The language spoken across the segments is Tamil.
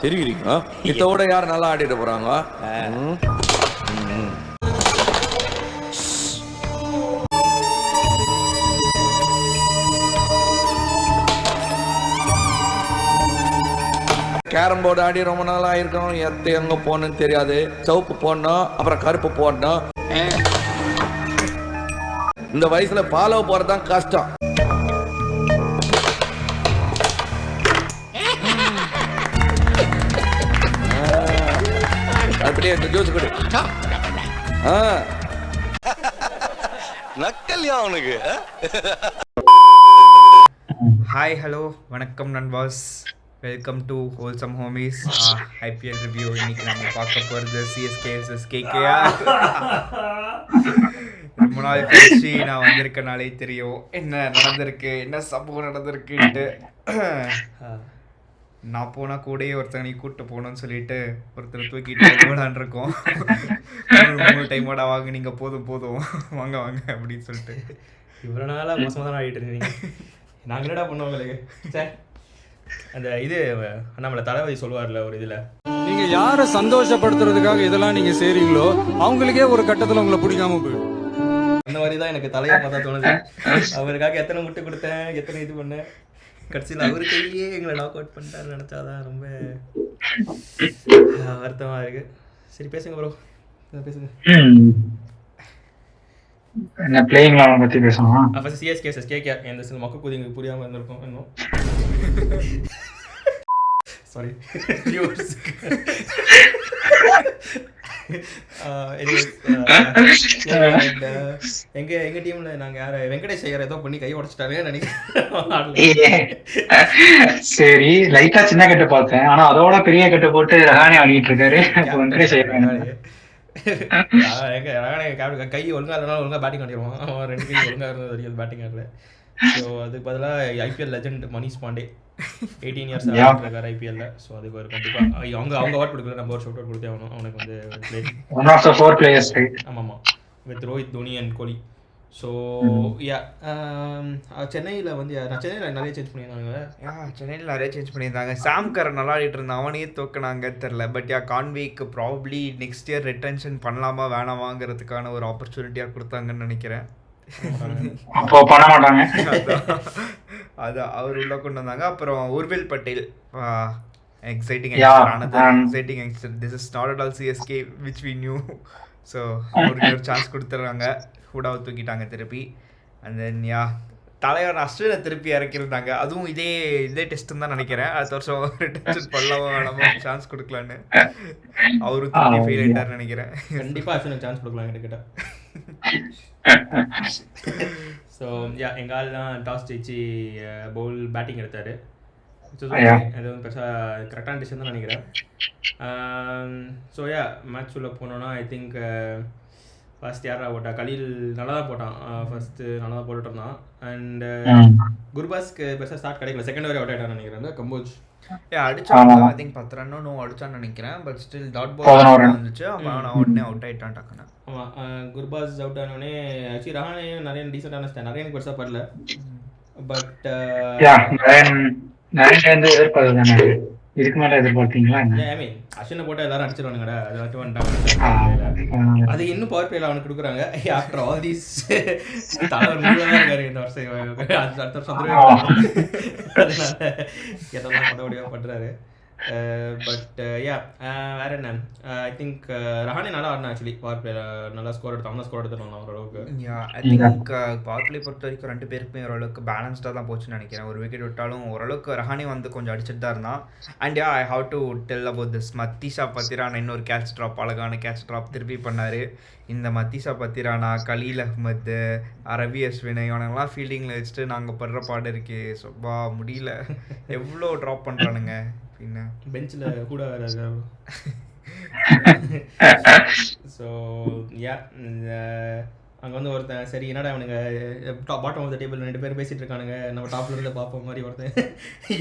சிரிக்கிறீங்க. இதோட யார் நல்லா ஆடிட்டு போறாங்க? கேரம் போர்டு ஆடி ரொம்ப நாள் ஆயிருக்கணும். எங்க போகணும்னு தெரியாது. சிவப்பு போடணும், அப்புறம் கருப்பு போடணும். இந்த வயசுல ஃபாலோ போறதுதான் கஷ்டம். அப்படியே ஜூஸ் கொடு. நக்கல்யா அவனுக்கு. ஹாய், ஹலோ, வணக்கம் நண்பாஸ். Welcome to wholesome homies IPL review. இன்னைக்கு நம்ம பார்க்க போகிறது சிஎஸ்கே vs கேகேஆர். ரொம்ப நாள் கழிச்சு நான் வந்திருக்கனாலே தெரியும் என்ன நடந்திருக்கு, என்ன சம்பவம் நடந்திருக்குன்ட்டு. நான் போனால் கூடயே ஒருத்தனை கூப்பிட்டு போகணும்னு சொல்லிட்டு ஒருத்தர் தூக்கிட்டு போகலான் இருக்கோம். 3 டைமோட வாங்க, நீங்கள் போதும் போதும் வாங்க வாங்க அப்படின்னு சொல்லிட்டு. இவ்வளோ நாளாக மோசமாக தான் ஆடிட்டு இருந்தீங்க. நாங்கள் என்னடா பண்ணோம் உங்களுக்கு சார்? அந்த இது நம்மளை தளபதி சொல்லுவார்ல ஒரு இதில், நீங்கள் யாரை சந்தோஷப்படுத்துறதுக்காக இதெல்லாம் நீங்கள் செய்கிறீங்களோ அவங்களுக்கே ஒரு கட்டத்தில் உங்களை பிடிக்காம போயிடும். அந்த மாதிரி தான் எனக்கு தலையை பார்த்தா தோணுது. அவருக்காக எத்தனை முட்டு கொடுத்தேன், எத்தனை இது பண்ணேன், கடைசியில் அவரு கையிலேயே எங்களை நாக் அவுட் பண்ணிட்டாரு நினச்சாதான் ரொம்ப வருத்தமாக இருக்கு. சரி பேசுங்க ப்ரோ, பேசுங்க. என்ன பிளேயிங்லாம் பத்தி பேசணும். First CSK vs KKR. இந்த சில மக்கள் கூதிங்க புரியாமல் இருந்திருக்கும் இன்னும். சாரி எங்க டீம்ல நாங்க யார வெங்கடேஷ் ஐயர் ஏதோ பண்ணி கை உடைச்சிட்டாருன்னு நினைக்கிறேன். சரி, லைட்டா சின்ன கட்டு பார்த்தேன், ஆனா அதோட பெரிய கட்டு போட்டு ரஹானே ஆடிட்டு இருக்காரு வெங்கடேஷ் ஐயர். கை ஒழுங்கா இல்லைனாலும் ஒழுங்கா பேட்டிங் ஆடிடுவான். அவன் 2 கை ஒழுங்கா இருந்தது வரைக்கும் பேட்டிங் ஆடல. ஸோ அதுக்கு பதிலாக IPL legend Manish Pandey 18 years ஆகிருக்காரு ஐபிஎல்ல. ஸோ அதுக்கு ஒரு கண்டிப்பாக அவங்க அவார்ட் கொடுக்கல, நம்ம ஒரு ஷவுட் அவுட் கொடுத்தே ஆகணும். அவனுக்கு வந்து ஒன் ஆஃப் தி 4 பிளேயர்ஸ். ஆமாம், with Rohit, Dhoni and Kohli. So yeah சென்னையில் வந்து நான் சென்னையில் நிறைய சேஞ்ச் பண்ணியிருந்தாங்க. சென்னையில் நிறைய சேஞ்ச் பண்ணியிருந்தாங்க. சாம் கரன் நல்லா ஆடிட்டு இருந்தான், அவனையே தோக்கினாங்க தெரில. பட் கான்வேக்கு ப்ராப்ளி நெக்ஸ்ட் இயர் ரிட்டன்ஷன் பண்ணலாமா வேணாமாங்கிறதுக்கான ஒரு ஆப்பர்ச்சுனிட்டியாக கொடுத்தாங்கன்னு நினைக்கிறேன். அப்போ பண்ண மாட்டாங்க. அதான் அவர் உள்ள கொண்டு வந்தாங்க. அப்புறம் Urvil Patel exciting youngster. This is not at all CSK which we knew. So அவருக்கு ஒரு சான்ஸ் கொடுத்துட்றாங்க. ஹூடாவை தூக்கிட்டாங்க திருப்பி. அண்ட் தென் தலைவர் அஸ்வினை திருப்பி இறக்கியிருந்தாங்க. அதுவும் இதே டெஸ்ட்டுன்னு தான் நினைக்கிறேன். அடுத்த வருஷம் ரிட்டன்ஷன் பண்ணலாமா வேணாமா சான்ஸ் கொடுக்கலான்னு. அவரு திருப்பி ஃபெயில் ஆகிட்டார்னு நினைக்கிறேன். கண்டிப்பாக அஸ்வினுக்கு சான்ஸ் கொடுக்கலாம் கிட்ட. ஸோ எங்கள் ஆள் தான் டாஸ் ஜெயிச்சு பவுல் பேட்டிங் எடுத்தார். அது வந்து பெருசாக கரெக்டான டிசிஷன் தான் நினைக்கிறேன். ஸோ மேட்ச் உள்ள போனோன்னா ஐ திங்க் ஃபர்ஸ்ட் யாரா போட்டா, கலீல் நல்லா தான் போட்டான். ஃபர்ஸ்ட்டு நல்லா தான் போட்டுட்டு இருந்தான். அண்ட் குர்பாஸ்க்கு பெருசாக ஸ்டார்ட் கிடைக்கல. செகண்ட் ஓவர் அவுட் ஆகிட்டான்னு நினைக்கிறேன். கம்போஜ் அடிச்சாங்க. ஐ திங்க் 10 ரன்னோ அடிச்சான்னு நினைக்கிறேன். பட் ஸ்டில் டாட் பால் வந்துச்சு. அவன் உடனே அவுட் ஆகிட்டான் டக்குன்னு. ஆமாம், குர்பாஸ் அவுட் ஆனோடனே ஆக்சுவலி ரஹானே நிறைய டீசெண்டான ஸ்டாண்ட், நிறைய எனக்கு பெருசாக படல. பட் இதுக்கு மேல எதிர்பார்த்தீங்களா? ஐ மீன் அஸ்வினை போட்டால் எல்லாரும் அடிச்சிருவானுங்கடா. அது மட்டும் வந்துட்டாங்க. அது இன்னும் பவர் பிளேல அவனுக்கு கொடுக்குறாங்க. ஆஃப்டர் ஆல் தீஸ் தலைவர் முடிவாக இருக்காரு இந்த வருஷம். அடுத்த வருஷம் அதனால எதெல்லாம் மற்றபடியாக பண்ணுறாரு. பட் வேற என்ன, ஐ திங்க் ரஹானே நல்லா ஆடினா. ஆக்சுவலி பவர் பிளேல நல்லா ஸ்கோர் எடுத்தான். அவன் ஸ்கோர் எடுத்துட்டு ஓரளவுக்கு. ஐ திங்க் பவர் பிளே பொறுத்த வரைக்கும் 2 பேருக்குமே ஓரளவுக்கு பேலன்ஸ்டாக தான் போச்சுன்னு நினைக்கிறேன். ஒரு விக்கெட் விட்டாலும் ஓரளவுக்கு ரஹானே வந்து கொஞ்சம் அடிச்சுட்டு தான் இருந்தான். And I have to tell about this Matheesha Pathirana. இன்னொரு கேட்ச் ட்ராப், அழகான கேட்ச் ட்ராப் திருப்பி பண்ணார். இந்த மத்தீஷா பத்திரானா, கலீல் அஹ்மத், ரவி அஸ்வினை இவனெல்லாம் ஃபீல்டிங்கில் வச்சுட்டு நாங்கள் படுற பாடு இருக்கே சொப்பா முடியல. எவ்வளோ ட்ராப் பண்ணுறானுங்க. பின்ன பெஞ்சில் கூட வேறு. ஸோ அங்கே வந்து ஒருத்தன் சரி என்னடா அவனுங்க பாட்டம் ஆஃப் த டேபிள் 2 பேரும் பேசிட்டு இருக்கானுங்க. நம்ம டாப்ல இருந்து பார்ப்போம் மாதிரி ஒருத்தன்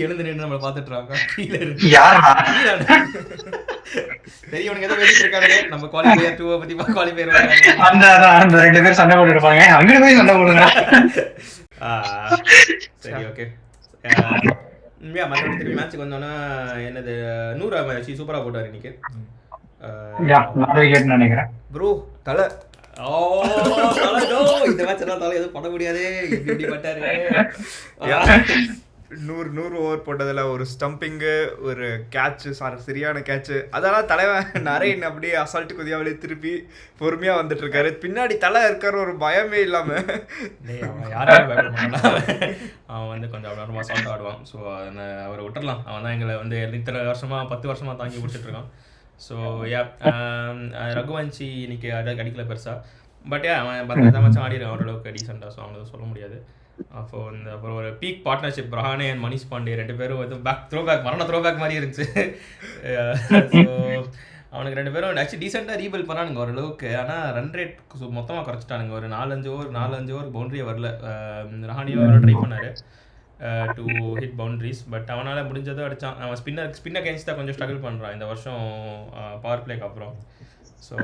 எழுந்து நின்று நம்மளை பார்த்துட்டுறாங்க. கீழே இருந்து சரி இவனுக்கு எதோ பேசிட்டு இருக்கானுங்க. நம்ம குவாலிஃபயர் 2 பற்றி குவாலிஃபயர் அந்த 2 பேர் சண்டை போட்டு இருப்பாங்க. அங்கே போய் சண்டை போடுங்க. சரி ஓகே. மற்றபடி திரும்பி மேட்ச்சுக்கு வந்தோன்னா என்னது 100 சூப்பராக போட்டார் இன்னைக்கு. யா 4 விக்கெட் நினைக்கிறேன். ப்ரோ தலை இந்த மேட்ச் எல்லாம் தலை எதுவும் பண்ண முடியாது, இப்படி பட்டாரு. 100 ஓவர் போட்டதில் ஒரு ஸ்டம்பிங்கு, ஒரு கேட்சு, சரியான கேட்சு, அதெல்லாம் தலைவன் நரேன் அப்படியே அசால்ட்டு குதியாவிலே திருப்பி பொறுமையாக வந்துட்டு இருக்காரு. பின்னாடி தலை இருக்காரு ஒரு பயமே இல்லாமல். அவன் யாரும் பயப்பட மாட்டான், அவன் வந்து கொஞ்சம் அவ்வளோ அசால்ட் ஆடுவான். ஸோ அதை அவரை விட்டுறலாம். அவன் தான் எங்களை வந்து இத்தனை வருஷமாக 10 வருஷமாக தாங்கி பிடிச்சிட்ருக்கான். ஸோ ரகுவன்சி இன்னைக்கு அடிக்கல பெருசாக, பட் அவன் 10 மேட்சும் ஆடிடுறான் ஓரளவுக்கு டீசெண்டாக. ஸோ அவனை சொல்ல முடியாது. அப்புறம் ஒரு peak partnership Rahane and Manish Pandey 2 பேரும் வந்து மரண த்ரோ பேக் மாதிரி இருந்துச்சு. ஸோ அவனுக்கு 2 பேரும் ஆக்சுவலி டீசெண்டாக ரீபில்ட் பண்ணானுங்க ஓரளவுக்கு. ஆனால் ரன் ரேட் மொத்தமாக குறைச்சிட்டானுங்க. ஒரு 4-5 ஓவர் பவுண்டரியே வரல. ரஹானியும் ட்ரை பண்ணார் டு ஹிட் பவுண்டரிஸ், பட் அவனால் முடிஞ்சதும் அடித்தான். அவன் ஸ்பின்னர் அகேன்ஸ்ட் தான் கொஞ்சம் ஸ்ட்ரகிள் பண்ணுறான் இந்த வருஷம் பவர் பிளேக்கு அப்புறம். ஸோ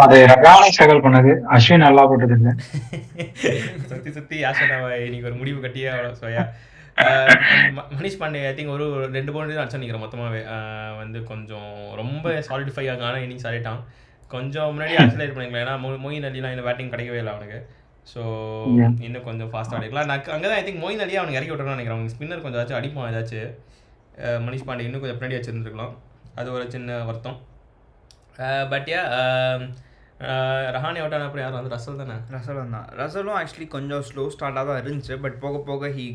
அது ரகானே ஸ்ட்ரகிள் பண்ணது, அஸ்வின் நல்லா போட்டது இல்லை. சுற்றி ஆஷனாவை இன்னைக்கு ஒரு முடிவு கட்டியே அவ்வளோ. So Manish Pandey I think ஒரு 2 பவுண்டரி தான் அடிச்சா நிற்கிறேன் மொத்தமாகவே. வந்து கொஞ்சம் ரொம்ப சாலிடிஃபை ஆகான இன்னிங்ஸ் ஆடிட்டான். கொஞ்சம் முன்னாடி ஆக்சிலேட் பண்ணிக்கலாம், ஏன்னா மொயின் அலிலாம் இந்த பேட்டிங் கிடைக்கவே இல்லை அவனுக்கு. ஸோ இன்னும் கொஞ்சம் ஃபாஸ்ட்டாக அடிக்கலாம். நான் அங்கே தான் ஐ திங்க் மொயின் அலியே அவனுக்கு இறக்கி விட்டுறான்னு நினைக்கிறேன். அவங்க ஸ்பின்னர் கொஞ்சம் ஏதாச்சும் அடிப்பான், ஏதாச்சும் மனிஷ் பாண்டே இன்னும் கொஞ்சம் பின்னாடி வச்சுருந்துருக்கலாம். அது ஒரு சின்ன வருத்தம். பட் ரஹானே அவுட் ஆன அப்புறம் யாரும் வந்து ரசல் தானே? ரசலும் ஆக்சுவலி கொஞ்சம் ஸ்லோ ஸ்டார்ட்டாக தான் இருந்துச்சு, பட் போக போக ஹீ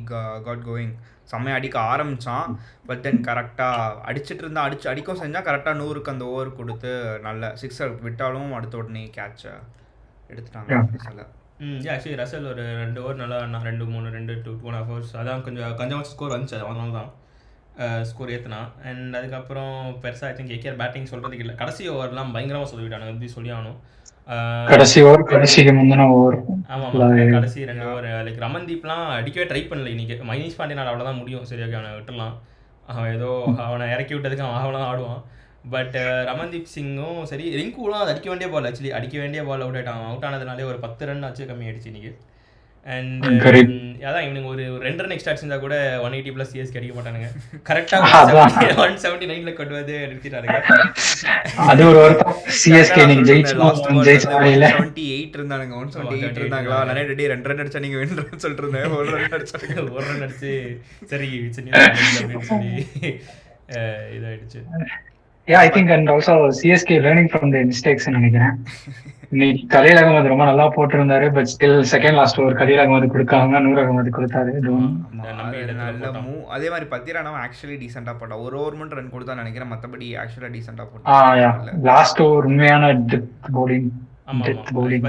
காட் கோயிங். செம்மையாக அடிக்க ஆரம்பித்தான். பட் தென் கரெக்டாக அடிச்சுட்டு இருந்தான், அடிக்கவும் செஞ்சால் கரெக்டாக 100க்கு அந்த ஓவர் கொடுத்து நல்ல 6 விட்டாலும் அடுத்த உடனே கேட்சை எடுத்துட்டாங்க ரசலை. ஆக்சுவலி ரசல் ஒரு 2 ஓவர் நல்லா 2-3 ஹவர்ஸ் அதான் கொஞ்சம் ஸ்கோர் வந்துச்சு. அதனால தான் ஸ்கோர் ஏற்றினா. அண்ட் அதுக்கப்புறம் பெருசாக ஐ திங்க் கேகேஆர் பேட்டிங் சொல்கிறதுக்கு இல்லை. கடைசி ஓவர்லாம் பயங்கரமாக சொல்லிவிட்டானுங்க, எப்படி சொல்லி ஆகணும். கடைசிக்கு முந்தின ஓவர். ஆமாம், கடைசி 2 ஓவர் லைக் ரமன்தீப்லாம் அடிக்கவே ட்ரை பண்ணல இன்னைக்கு. மனிஷ் பாண்டியனால் அவ்வளோதான் முடியும். சரி, ஓகே அவனை விட்டுடலாம், அவன் ஏதோ அவனை இறக்கி விட்டதுக்கு அவன் அவ்வளோதான் ஆடுவான். பட் ரமன்தீப் சிங்கும் சரி, ரிங்குலாம் அது அடிக்க வேண்டிய பால், ஆக்சுவலி அடிக்க வேண்டிய பால் அவுட் ஆகிட்டான். அவுட் ஆனதுனாலே ஒரு 10 ரன் ஆச்சு கம்மி ஆயிடுச்சு இன்னைக்கு. அண்ட் அதான் இவனுக்கு ஒரு 2 ரன் எக்ஸ்ட்ரா இருந்தால் கூட 180+ சிஎஸ்கே அடிக்க மாட்டானுங்க. கரெக்டாக 179ல கொண்டு வந்து நிறுத்திட்டானுங்க. அது ஒரு சிஎஸ்கே நீங்க ஜெயிச்சாங்க 78 இருந்தானுங்க, 178 இருந்தாங்களா? நிறைய 2 ரன் அடிச்சா நீங்க வின் ரன் சொல்லிட்டு இருந்தேன். 1 ரன் அடிச்சு சரி அப்படின்னு சொல்லி இதாயிடுச்சு. Yeah, I think and also CSK learning from their mistakes நினைக்கிறேன். இன்னைக்கு கலீல் அகமது ரொம்ப நல்லா போட்டிருந்தாரு, but still second last over Khaleel Ahmed கொடுக்காம 100 அகமது கொடுத்தாரு. நல்ல மூவ். அதே மாதிரி பத்திரானாவும் ஆக்சுவலி டீசெண்டா போட்டான். ஒரு ஓவர் மட்டும் ரன் கொடுத்தா நினைக்கிறேன், மற்றபடி ஆக்சுவலா டீசெண்டா போட்டான். லாஸ்ட் ஓவர் உண்மையான டெப்த் பவுலிங்.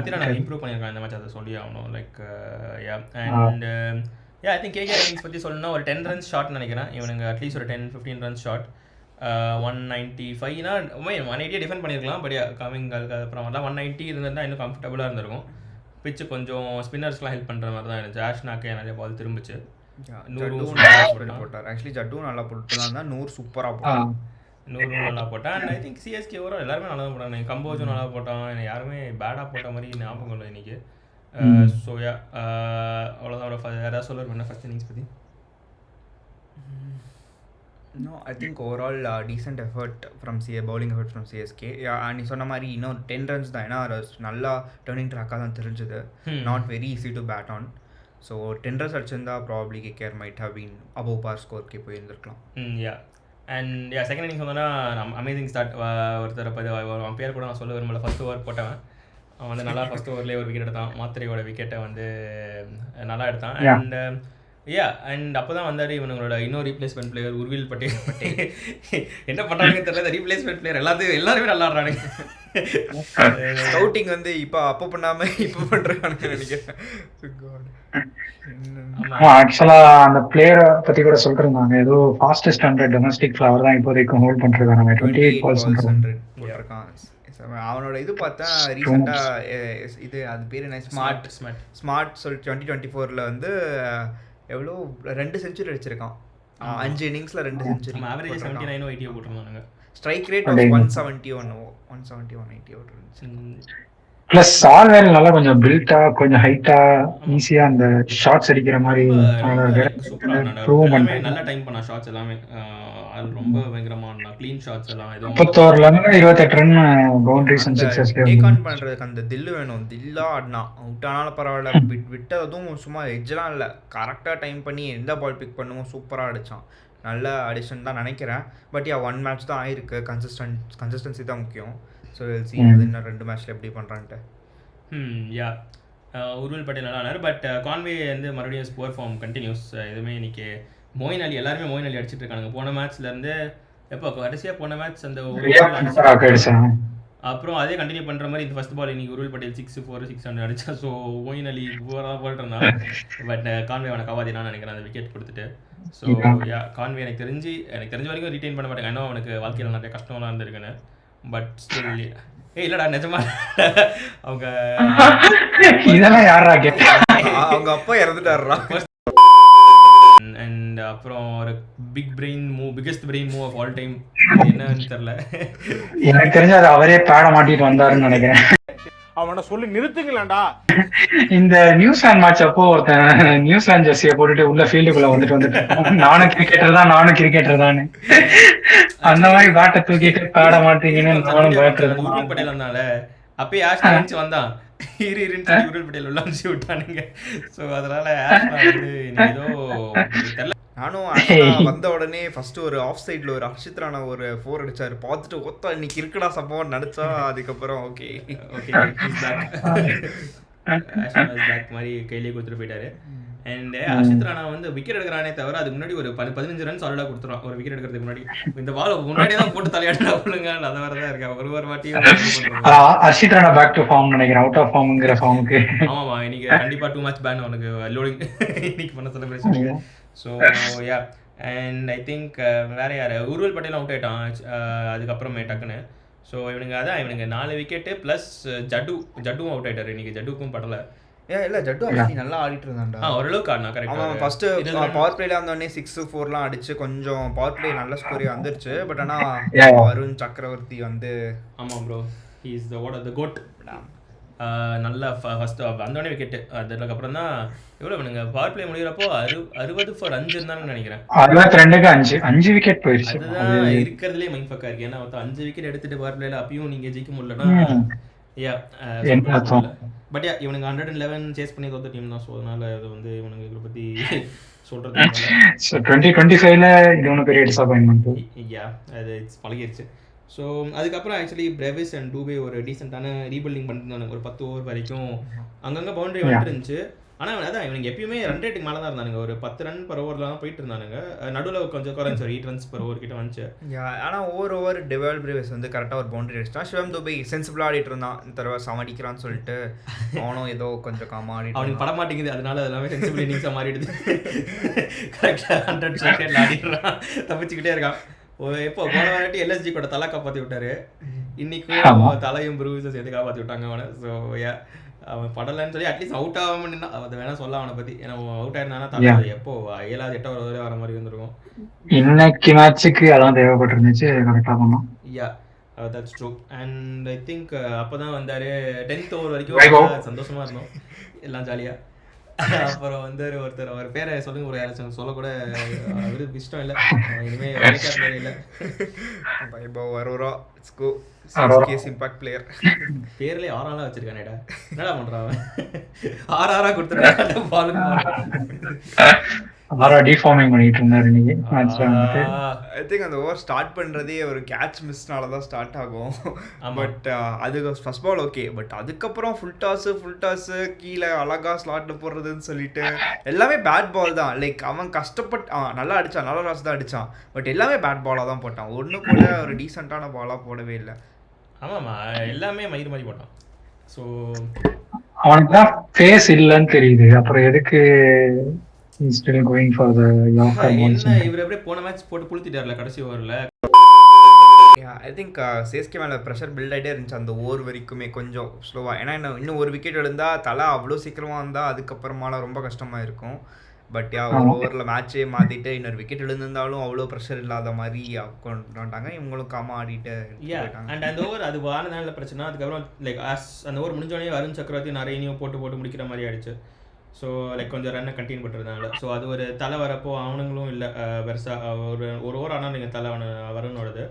பத்திரானா இம்ப்ரூவ் பண்ணியிருக்கான் இந்த மேட்ச், அதை சொல்லி ஆகணும். Like and I think KKR innings பற்றி சொல்லணும்னா ஒரு 10 runs ஷார்ட் நினைக்கிறேன். இவனுங்க அட்லீஸ்ட் ஒரு 10-15 runs ஷார்ட். 195னா 180 டிஃபெண்ட் பண்ணியிருக்கலாம். பட் கமிங் அப்புறம் 190 இருந்திருந்தால் இன்னும் கம்ஃபர்டபுளாக இருந்திருக்கும். பிச்சு கொஞ்சம் ஸ்பின்னர்ஸ்லாம் ஹெல்ப் பண்ணுற மாதிரி தான் இருந்துச்சு. ஆஷ்னாக்கே நிறைய பால் திரும்பிச்சு. 100 போட்டார். ஆக்சுவலி ஜட்டு நல்லா போட்டு தான் 100 சூப்பராக போட்டான். 100 நல்லா போட்டான். And I think CSK overall எல்லாருமே நல்லா தான் போட்டாங்க. கம்போஜும் நல்லா போட்டான். யாருமே பேடாக போட்ட மாதிரி ஞாபகம் இல்லை இன்னைக்கு. ஸோ அவ்வளோதான். ஏதாவது சொல்லுவேன் ஃபர்ஸ்ட் இன்னிங்ஸ் பற்றி. No, I think overall decent effort from bowling effort from CSK. நீ சொன்ன மாதிரி இன்னும் 10 runs தான். ஏன்னா நல்லா டர்னிங் ட்ராக்காக தான் தெரிஞ்சது. Not very easy to bat on. So 10 runs அடிச்சிருந்தா probably KKR might have been above par scoreக்கு போயிருந்துருக்கலாம். அண்ட் செகண்ட் இன்னிங்ஸ் வந்தோன்னா அமேசிங் ஸ்டார்ட். ஒருத்தர் அவன் பேர் கூட நான் சொல்ல விரும்பல. ஃபர்ஸ்ட் ஓவர் போட்டவன் அவன் வந்து நல்லா ஃபர்ஸ்ட் ஓவர்லேயே ஒரு விக்கெட் எடுத்தான். மாத்திரையோட விக்கெட்டை வந்து நல்லா எடுத்தான். அண்ட் அப்போ தான் வந்தார் இவங்களோட இன்னொரு ரீப்ளேஸ்மெண்ட் பிளேயர் உர்வில் பட்டேல். என்ன பண்ணுறாங்கன்னு தெரியல. ரீப்ளேஸ்மெண்ட் பிளேயர் எல்லாருமே நல்லா ஆடுறானுங்க. ஸ்கவுட்டிங் வந்து அப்போ பண்ணாமல் இப்போ பண்ணுறாங்க நினைக்கிறேன். ஆக்சுவலா அந்த பிளேயரை பத்தி கூட சொல்லிருந்தாங்க. ஏதோ ஃபாஸ்டஸ்ட் 100 டொமஸ்டிக் அவர் தான் இப்போதைக்கு ஹோல்ட் பண்ணிருக்காங்க. 28 balls போட்டிருக்கான். அவனோட இது பார்த்தா ரீசெண்டாக இது அது பேர் என்ன ஸ்மார்ட் சொல்லி 2024 வந்து எவ்வளோ 2 செஞ்சுரி அடிச்சிருக்கான். 5 இன்னிங்ஸில் 2 செஞ்சுரி. ஆவரேஜ் 79-80 போட்டிருந்தானுங்க. ஸ்ட்ரைக் ரேட் 171 180 இருந்துச்சு. பிளஸ் சால்வேல் நல்லா கொஞ்சம் பில்ட்டா கொஞ்சம் ஹைட்டா ஈஸியா அந்த ஷார்ட்ஸ் அடிக்கிற மாதிரி ப்ரூவ் எல்லாமே பண்ணிட்டாங்க. நல்ல டைம் பண்ண ஷாட்ஸ் எல்லாமே அது ரொம்ப பயங்கரமான க்ளீன் ஷாட்ஸ் எல்லாம் எதுவும் 31 run boundaries and sixes. Take on பண்றதுக்கு அந்த தில்லு வேணும். தில்லா ஆடினா அவுட் ஆனாலும் பரவாயில்ல, விட்டதும் சும்மா எட்ஜெலாம் இல்லை, கரெக்டாக டைம் பண்ணி எந்த பால் பிக் பண்ணுவோம் சூப்பராக அடித்தான். நல்ல அடிஷன் தான் நினைக்கிறேன். பட் ஒன் மேட்ச் தான் ஆயிருக்கு, கன்சிஸ்டன்சி தான் முக்கியம். ஸோ சி இன்னும் 2 மேட்ச்ல எப்படி பண்ணுறான்ட்டு. யா உருவல் பட்டேல் நல்லா ஆனார். பட் கான்வே வந்து மறுபடியும் ஸ்கோர் ஃபார்ம் கண்டினியூஸ். எதுவுமே இன்னைக்கு மோயின் அலி எல்லாருமே மோயின் அலி அடிச்சிட்டு இருக்காங்க. போன மேட்ச்லேருந்து எப்போ கடைசியாக போன மேட்ச் அந்த அப்புறம் அதே கண்டினியூ பண்ணுற மாதிரி இந்த ஃபர்ஸ்ட் பால் இன்னைக்கு உருவல் பட்டேல் 6 அடிச்சா. ஸோ மோயின் அலி தான் போட்டுருந்தான். பட் கான்வே அவனை காவாதினான்னு நினைக்கிறேன் அந்த விக்கெட் கொடுத்துட்டு. ஸோ யா கான்வே எனக்கு தெரிஞ்ச வரைக்கும் ரிட்டைன் பண்ண மாட்டேங்க. இன்னும் அவனுக்கு வாழ்க்கையில் நிறைய கஷ்டம்லாம் இருந்திருக்குன்னு. பட் ஸ்டில் இல்லடா நிஜமா அவங்க இதெல்லாம் யாரா கேட்டா? அவங்க அப்பா இறந்துட்டாருடா. அண்ட் அப்புறம் ஒரு biggest brain move of all time என்னன்னு தெரியல. எனக்கு தெரிஞ்ச அது அவரே பேட மாட்டிட்டு வந்தாருன்னு நினைக்கிறேன். அவனை சொல்லி நிறுத்துங்களேன்டா. இந்த நியூசிலாந்து மேட்ச் அப்போ ஒருத்தன் நியூசிலாந்து ஜெர்சியை போட்டுட்டு உள்ள ஃபீல்டுக்குள்ள வந்துட்டு நானும் கிரிக்கெட்டர் தான் அந்த மாதிரி பேட்டை தூக்கிட்டு பேட மாட்டீங்கன்னு நானும் பேட்டர் உருவல் பட்டேல் வந்தால அப்பயே ஆஷ்லா அடிச்சு வந்தான். உருவல் பட்டேல் உள்ள அடிச்சு விட்டானுங்க. ஸோ அதனால ஆஷ்லா வந்து ஏதோ தெரியல. நானும் வந்த உடனே ஃபர்ஸ்ட் ஒரு ஆஃப் சைட்ல ஒரு ஹர்ஷித் ராணா ஒரு 4 அடிச்சாரு. பார்த்துட்டு ஒத்தா இன்னைக்கு இருக்கடா சம்பவம் நடிச்சா. அதுக்கப்புறம் ஓகே பேக் மாதிரி கையிலேயே கொடுத்துட்டு போயிட்டாரு. அண்ட் ஹர்ஷித் ராணா வந்து விக்கெட் எடுக்கிறானே தவிர அதுக்கு முன்னாடி ஒரு 15 ரன் சாலிடா கொடுத்துருவான். ஒரு விக்கெட் எடுக்கிறதுக்கு முன்னாடி இந்த பால் முன்னாடியே தான் போட்டு தலையாடுனா சொல்லுங்க. அதை வரதான் இருக்கா ஒரு வாட்டியும் Harshit Rana back to form நினைக்கிறேன். அவுட் ஆஃப் ஃபார்ம்ங்கிற ஃபார்முக்கு. ஆமாமா இன்னைக்கு கண்டிப்பா 2 மேட்ச் பேன் அவனுக்கு லோடிங் இன்னைக்கு பண்ண celebration. So yeah and I think வேற யார் உருவல் பட்டேல் அவுட் ஆயிட்டான் அதுக்கப்புறமே டக்குன்னு. ஸோ இவனுங்க 4 விக்கெட்டு ப்ளஸ் ஜட்டுவும் அவுட் ஆயிட்டாரு. இன்னைக்கு ஜட்டுக்கும் படலை. இல்ல ஜட்டு ஆக்சுவலி நல்லா ஆடிட்டு இருந்தான்டா. ஓரளவுக்கு ஆடினா கரெக்ட். அவன் ஃபர்ஸ்ட் பவர் பிளேல வந்தோடனே 6-4லாம் அடிச்சு கொஞ்சம் பவர் பிளே நல்ல ஸ்கோரே வந்துருச்சு. பட் ஆனா வருண் சக்கரவர்த்தி வந்து ஆமா bro he is the goat. நல்லா ஃபர்ஸ்ட் வந்தோடனே விக்கெட்டு. அதுக்கப்புறம் தான் எவ்வளோ பண்ணுங்க பவர் பிளே முடிகிறப்போ 60 for 5 இருந்தாலும் நினைக்கிறேன். 62க்கு 5 விக்கெட் போயிடுச்சு. அதுதான் இருக்கிறதுலே மைண்ட் ஃபக்கா இருக்கு. ஏன்னா 5 விக்கெட் எடுத்துட்டு பவர் பிளேல அப்பயும் நீங்க ஜெயிக்க முடியலன்னா பட் இவனுங்க 111 சேஸ் பண்ணி தோத்த டீம் தான். ஸோ அதனால அது வந்து இவனுங்க இதை பத்தி சொல்றது 2025ல இது ஒன்றும் பெரிய டிசப்பாயின்மெண்ட். அது இட்ஸ் பழகிடுச்சு. ஸோ அதுக்கப்புறம் ஆக்சுவலி பிரேவிஸ் அண்ட் டூபே ஒரு டீசெண்டான ரீபில்டிங் பண்ணிருந்தானுங்க. ஒரு 10 ஓவர் வரைக்கும் அங்கங்கே பவுண்டரி வந்துருந்துச்சு. ஆனால் அதான் இவனுக்கு எப்பயுமே ரன் ரேட்டுக்கு மேலே தான் இருந்தானுங்க. ஒரு 10 ரன் per ஓவரில் தான் போயிட்டு இருந்தானுங்க. நடுவில் கொஞ்சம் குறைஞ்சி ஒரு 8 runs per ஓவர் கிட்ட வந்துச்சு. ஆனால் ஓவர் டெவல் பிரேவிஸ் வந்து கரெக்டாக ஒரு பவுண்டரி அடிச்சிட்டான். சிவம் துபை சென்சிபிளாக ஆடிட்டு இருந்தான். இந்த தடவை சமாளிக்கிறான்னு சொல்லிட்டு அவனும் ஏதோ கொஞ்சம் காமா ஆடிட்டு அவனுக்கு பட மாட்டேங்குது. அதனால எல்லாமே சென்சிபிள் இன்னிங்ஸாக மாறிடுது. கரெக்டாக 100 விக்கெட்ல ஆடிடுறான், தப்பிச்சுக்கிட்டே இருக்கான். எப்போ போன வாட்டி எல்எஸ்ஜி கூட தலை காப்பாற்றி விட்டாரு. இன்னைக்கும் தலையும் ப்ரூவிஸும் சேர்த்து காப்பாற்றி விட்டாங்க அவனை. ஸோ அவன் படலைன்னு சொல்லி அட்லீஸ்ட் அவுட் ஆகாமன்னா அதை வேணா சொல்ல அவனை பற்றி. ஏன்னா அவுட் ஆயிருந்தானா தலை எப்போ 7வது 8வது வர மாதிரி வந்துருக்கும். இன்னைக்கு மேட்சுக்கு அதான் தேவைப்பட்டிருந்துச்சு. கரெக்டாக பண்ணோம். That's true. And I think அப்போதான் வந்தார் 10th ஓவர் வரைக்கும் சந்தோஷமா இருந்தோம் எல்லாம் ஜாலியாக. அப்புறம் வந்து ஒருத்தர் அவர் பேரை சொல்லுங்க ஒரு யாராச்சும் சொல்லக்கூட அவருக்கு இஷ்டம் இல்லை. இனிமேல் இல்லை இம்பாக்ட் பிளேயர் பேர்லேயே 6 ஆளாக வச்சிருக்கானேடா. என்னடா பண்ணுறான் 6 கொடுத்துருக்கான் பால். டிஃபார்மிங் பண்ணிட்டு இருந்தாரு இன்னைக்கு மேட்ச்ல. ஐ திங்க் அந்த ஓவர் ஸ்டார்ட் பண்றதே ஒரு கேட்ச் மிஸ்னால தான் ஸ்டார்ட் ஆகும். பட் அதுக்கு ஃபர்ஸ்ட் பால் ஓகே. பட் அதுக்கப்புறம் ஃபுல் டாஸ் கீழே அழகா ஸ்லாட்ல போடுறதுன்னு சொல்லிட்டு எல்லாமே பேட் பால் தான். லைக் அவன் கஷ்டப்பட்டு நல்லா அடிச்சான், நல்ல ராஸ் தான் அடிச்சான். பட் எல்லாமே பேட் பாலா தான் போட்டான். ஒண்ணு கூட ஒரு டீசென்டான பாலா போடவே இல்லை. ஆமாம்மா எல்லாமே மயிர் மாதிரி போட்டான். ஸோ அவனுக்கு தான் ஃபேஸ் இல்லைன்னு தெரியுது. அப்புறம் எதுக்கு still going for the Yorker என்ன இவர் அப்படியே போன மேட்ச் போட்டு புளுத்திட்டார்ல கடைசி ஓவரில். ஐ திங்க் சிஎஸ்கே மேலே ப்ரெஷர் பில்ட் ஆகிட்டே இருந்துச்சு அந்த ஓவர் வரைக்குமே கொஞ்சம் ஸ்லோவாக. ஏன்னா இன்னும் ஒரு விக்கெட் விழுந்தால் தலை அவ்வளோ சீக்கிரமாக வந்தால் அதுக்கப்புறமால ரொம்ப கஷ்டமாக இருக்கும். பட் ஒரு ஓவரில் மேட்சே மாற்றிட்டு இன்னொரு விக்கெட் விழுந்திருந்தாலும் அவ்வளோ ப்ரெஷர் இல்லாத மாதிரி கொண்டு வந்துட்டாங்க. இவங்களும் காமா ஆடிட்டு போயிட்டாங்க. அண்ட் அந்த ஓவர் அது வானதான பிரச்சனை. அதுக்கப்புறம் லைக் அந்த ஓவர் முடிஞ்சோடனே வருண் சக்கரவர்த்தி நிறைய இனியும் போட்டு முடிக்கிற மாதிரி ஆயிடுச்சு. ஸோ லைக் கொஞ்சம் ரன்னை கண்டினியூ பண்ணுறதுனால ஸோ அது ஒரு தலை வரப்போ அவனுங்களும் இல்லை பெருசாக ஒரு ஓவர் ஆனால் நீங்கள் தலை வருணோடது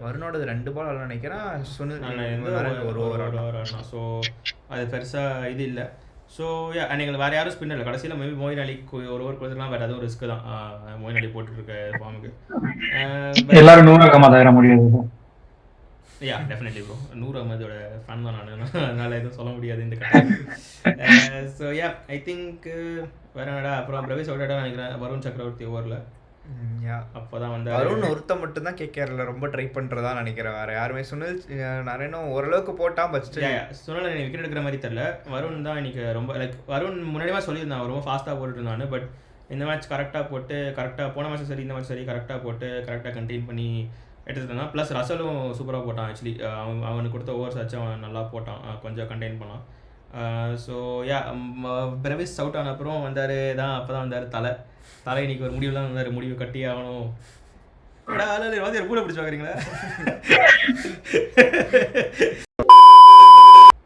2 பால் ஆடலாம் நினைக்கிறேன். சுனில் ஒரு ஓவர் ஆடினா. ஸோ அது பெருசாக இது இல்லை. ஸோ எங்களுக்கு வேறு யாரும் ஸ்பின்னர் இல்லை. கடைசியில் மேபி மொயின் அலிக்கு ஒரு ஓவர் கொடுத்துக்கலாம். பட் அதுவும் ரிஸ்க் தான் மொயின் அலி போட்டுருக்க ஃபார்முக்கு. எல்லாரும் 100 அக்கமாக தவிர முடியாது. Definitely bro. நூறு அகமதோட ஃபேன் தான் நான், அதனால எதுவும் சொல்ல முடியாது இந்த கதை. ஸோ ஐ திங்க் வேற என்னடா அப்புறம் பிரவேஷ் அவுட்டா நினைக்கிறேன் வருண் சக்கரவர்த்தி ஓவரில். அப்போதான் வந்து வருண் ஒருத்த மட்டும் தான் கேட்கறல ரொம்ப ட்ரை பண்ணுறதா நினைக்கிறேன். வேறு யாருமே சுனில் நிறையனும் ஓரளவுக்கு போட்டான். பட் சுனில் விக்கெட் எடுக்கிற மாதிரி தெரியல. வருண் தான் இன்னைக்கு ரொம்ப லைக் வருண் முன்னாடியே சொல்லியிருந்தான் ரொம்ப ஃபாஸ்ட்டாக போட்டுட்டு இருந்தான்னு. பட் இந்த மேட்ச் கரெக்டாக போட்டு கரெக்டாக போன மேட்ச் சரி இந்த மேட்ச் சரி கரெக்டாக போட்டு கரெக்டாக கண்டெயின் பண்ணி எடுத்துட்டான். ப்ளஸ் ரசலும் சூப்பராக போட்டான். ஆக்சுவலி அவனுக்கு கொடுத்த ஓவர்ஸ் வச்சு அவன் நல்லா போட்டான், கொஞ்சம் கண்டெயின் பண்ணான். ஸோ பிரவேஷ் அவுட் ஆன அப்புறம் வந்தார் தான். அப்போ தான் வந்தார் தலை இன்னைக்கு ஒரு முடிவு தான் வந்தார். முடிவு கட்டி ஆகணும். கூட பிடிச்சி பார்க்குறீங்களா?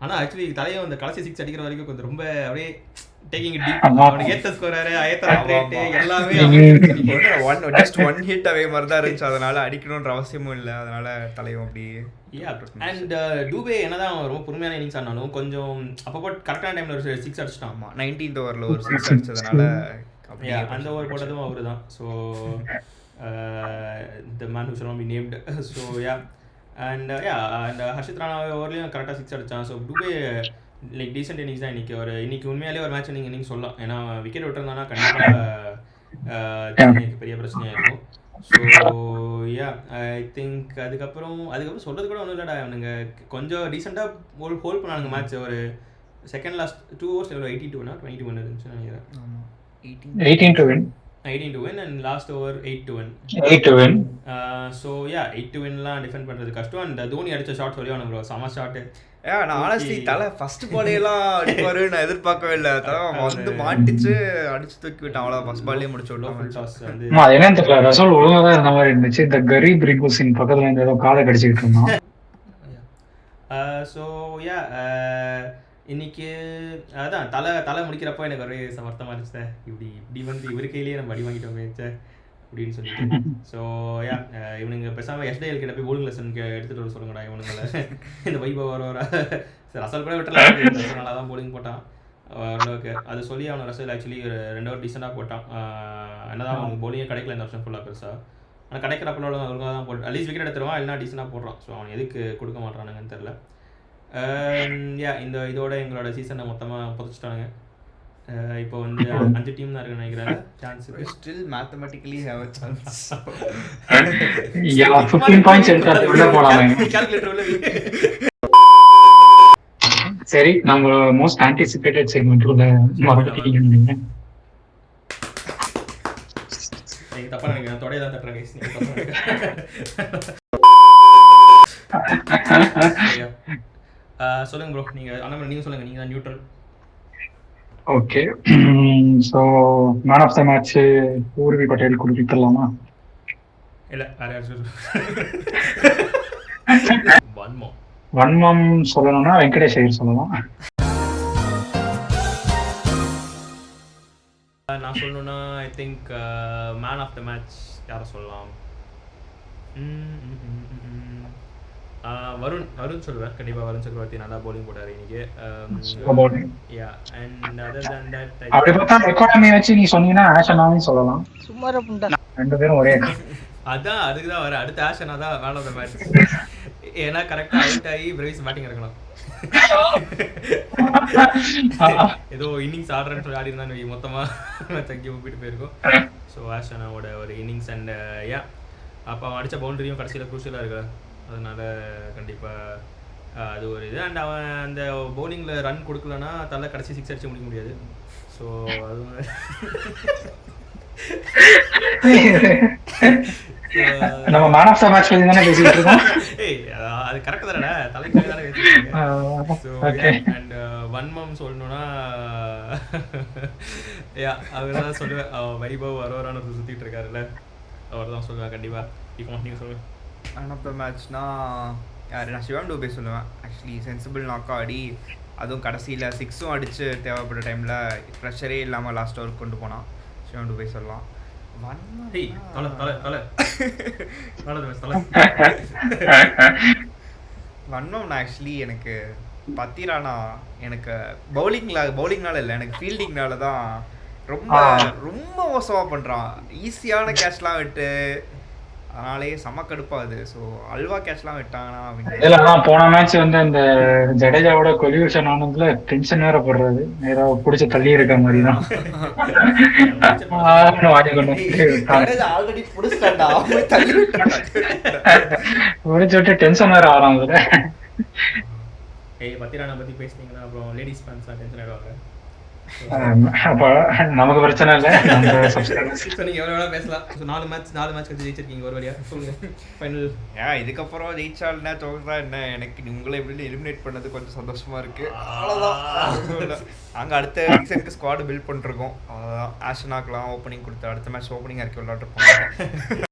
ஆனால் ஆக்சுவலி தலையும் அந்த கடைசி 6 அடிக்கிற வரைக்கும் கொஞ்சம் ரொம்ப அப்படியே டேக்கிங் இட் டீப். அவனுக்கு ஏத்த ஸ்கோரர் எல்லாமே ஜஸ்ட் 1 ஹிட் அவே மாதிரி தான் இருந்துச்சு. அதனால அடிக்கணுன்ற அவசியமும் இல்லை. அதனால தலையும் அப்படி. அண்ட் டூபே என்னதான் ரொம்ப பொறுமையான இன்னிங்ஸ் ஆனாலும் கொஞ்சம் அப்பப்போ கரெக்டான டைம்ல ஒரு 6 அடிச்சிட்டான். 19th ஓவரில் ஒரு 6 அடிச்சதுனால அந்த ஓவர் போட்டதும் அவரு தான். So the man who shall not be named. So and Harshit Rana ஓவர்லேயும் கரெக்டாக 6 அடித்தான். So Dube like decent innings தான் இன்னைக்கு உண்மையாலே ஒரு மேட்ச் நீங்கள் சொல்லலாம். ஏன்னா விக்கெட் விட்டுருந்தானா கண்டிப்பாக பெரிய பிரச்சனையாக இருக்கும். ஸோ ஐ திங்க் அதுக்கப்புறம் சொல்கிறது கூட ஒன்றும் இல்லைடா. அவனுங்க கொஞ்சம் டீசெண்டாக ஹோல்ட் பண்ணானுங்க மேட்ச். ஒரு செகண்ட் லாஸ்ட் 2 overs 18-1 இருந்துச்சு நினைக்கிறேன். 18 to win and last over 8 to win. So 8 to winலாம் defend பண்றது கஷ்டம். அண்ட் தோனி அடிச்ச ஷாட் சொல்லி அவனுக்கு ப்ரோ செம ஷாட். நான் ஆனஸ்ட்லி தலை ஃபர்ஸ்ட் பாலே எல்லாம் அடிப்பாரு நான் எதிர்பார்க்கவே இல்லை. தலை வந்து மாட்டிச்சு அடிச்சு தூக்கி விட்டான். அவ்வளோ ஃபர்ஸ்ட் பால்லேயே முடிச்சு விட்டோம். டாஸ் வந்து அது என்னன்னு தெரியல. ரசோல் ஒழுங்காக தான் இருந்த மாதிரி இருந்துச்சு. இந்த கரீப் ரிகுசின் பக்கத்துல இருந்து ஏதோ காலை கடிச்சிக்கிட்டு இருந்தான். ஸோ இன்னைக்கு அதான் தலை முடிக்கிறப்போ எனக்கு ஒரே சமர்த்தமாக இருந்துச்சு. இப்படி வந்து இவரு கையிலேயே நம்ம அடி வாங்கிட்டோமே அப்படின்னு சொல்லிட்டு. ஸோ இவனுங்க பேசாமல் எஸ்டேஎல் கிட்ட போய் போலிங் லெசன் எடுத்துகிட்டு வர சொல்லுங்கடா இவனுங்களை. இந்த வைபவ் வர சரி அசல் கூட விட்டலாம். நல்லா தான் போலிங் போட்டான் ஓரளவுக்கு. அது சொல்லி அவனை ரசல் ஆக்சுவலி ஒரு 2 ஓவர் டீசெண்டாக போட்டான். என்னதான் அவனுக்கு போலிங்கே கிடைக்கல இந்த வருஷம் ஃபுல்லாக பெருசாக. ஆனால் கிடைக்கிறப்பல ஒழுங்காக தான் போட்டு அட்லீஸ்ட் விக்கெட் எடுத்துருவான். இல்லைனா டீசெண்டாக போடுறான். ஸோ அவன் எதுக்கு கொடுக்க மாட்டானுங்கன்னு தெரில. இதோட எங்களோட சீசனை மொத்தமாக புதைச்சிட்டானுங்க. இப்போ வந்து 5 டீம் தான் இருக்குன்னு நினைக்கிறேன். Chance still mathematically have a chance. 15 points எடுத்து உள்ள போலாம். கால்குலேட்டர் உள்ள. சரி நம்ம மோஸ்ட் ஆன்டிசிபேட்டட் செக்மெண்ட் உள்ள மார்க்கெட்டிங் நீங்க தப்பா நினைக்கிறேன். தொடைய தான் தட்டுறேன் கைஸ். சொல்லுங்க ப்ரோ. நீங்க சொல்லுங்க. நீங்க தான் neutral. Okay. So man of the match Urvil Patel கொடுத்துடலாமா? இல்லை வேற யாரும் வன்மம் சொல்லணும்னா வெங்கடேஷ் ஐயர் சொல்லலாம். நான் சொல்லணும்னா I think man of the match யாரை சொல்லலாம்? வருண் சொல்லுவேன் கண்டிப்பாக. வருண் சக்கரவர்த்தி நல்லா bowling போட்டார் இன்னைக்கு. அண்ட் அதர் than that அப்படி பார்த்தா எக்கானமி வச்சு நீ சொன்னீங்கன்னா ஆஷனாவும் சொல்லலாம். சும்மாரா புண்டா 2 பேரும் ஒரே. அதான் அதுக்கு தான் வர அடுத்த ஆஷனா தான் மேன் ஆஃப் த மேட்ச். ஏன்னா கரெக்டாக அவுட் ஆகி பிரவேஸ் பேட்டிங் இருக்கணும். ஏதோ இன்னிங்ஸ் ஆடுறேன்னு சொல்லி ஆடி இருந்தான்னு மொத்தமாக தங்கி போயிட்டு போயிருக்கோம். ஸோ ஆஷனாவோட ஒரு இன்னிங்ஸ் அண்ட் அப்போ அவன் அடித்த பவுண்டரியும் கடைசியில் குரூஷியலாக இருக்கா. அதனால கண்டிப்பாக அது ஒரு இது. அண்ட் அவன் அந்த பவுலிங்கில் ரன் கொடுக்கலன்னா தலை கடைசி 6 அடிச்சு முடிக்க முடியாது. ஸோ அதுவும் நம்ம மேன் ஆஃப் த மேட்ச் பத்தி தானே பேசிட்டு இருக்கோம். அது கரெக்ட் தானே தலைக்கு தானே பேசிட்டு இருக்கேன். ஸோ அண்ட் வன்மம் சொல்லணும்னா யா அவர் தான் சொல்லுவேன். வைபவ் வரோரான சுற்றிட்டு இருக்காருல்ல, அவர் தான் சொல்லுவேன் கண்டிப்பாக. இப்போ நீங்கள் சொல்லுவேன். மேன் ஆஃப் த மேட்ச்னா யார்? நான் சிவம் டூபே சொல்லுவேன். ஆக்சுவலி சென்சிபிள் நாக்கா ஆடி, அதுவும் கடைசியில் 6ம் அடித்து தேவைப்பட்ட டைமில் ப்ரெஷரே இல்லாமல் லாஸ்ட் ஓவர் கொண்டு போனான். சிவம் டூபே சொல்லலாம். வன்மம் ஆக்சுவலி எனக்கு பத்திரானா எனக்கு பவுலிங்னால இல்லை, எனக்கு ஃபீல்டிங்னால தான் ரொம்ப ரொம்ப மோசமாக பண்ணுறான். ஈஸியான கேட்ச்லாம் விட்டு அதனாலே செம கடுப்பாகுது. ஸோ அல்வா கேட்ச்லாம் விட்டாங்கன்னா இதெல்லாம் போன மேட்ச் வந்து இந்த ஜடேஜாவோட கொலியூஷன் ஆனதுல டென்ஷன் வேற போடுறது, நேரா பிடிச்சி தள்ளி இருக்க மாதிரி தான். ஆல்ரெடி பிடிச்சிட்டாண்டா, தள்ளி பிடிச்சி விட்டு டென்ஷன் வேற ஆறான் அதுல. பத்திரானா பற்றி பேசுனீங்கன்னா அப்புறம் லேடிஸ் ஃபேன்ஸ்லாம் டென்ஷன் ஆகிடுவாங்க. அப்ப நமக்கு பிரச்சனை இல்லை, நம்ம சப்ஸ்கிரைபர்ஸ். ஸோ நீங்கள் எவ்வளோ வேணா பேசலாம். ஸோ 4 மேட்ச் கழிச்சு ஜெயிச்சிருக்கீங்க ஒரு வழியாக. சொல்லுங்கள் ஃபைனல். இதுக்கப்புறம் ஜெயிச்சால்னா தோக்குதா என்ன, எனக்கு உங்களை எப்படி எலிமினேட் பண்ணது கொஞ்சம் சந்தோஷமா இருக்கு. அவ்வளோதான். நாங்கள் அடுத்த சீசனுக்கு ஸ்குவாட் பில்ட் பண்ணிருக்கோம். அவ்வளோதான். ஆஷனாக்கெலாம் ஓப்பனிங் கொடுத்து அடுத்த மேட்ச் ஓப்பனிங் இறக்கி விளையாட்டுருப்போம்.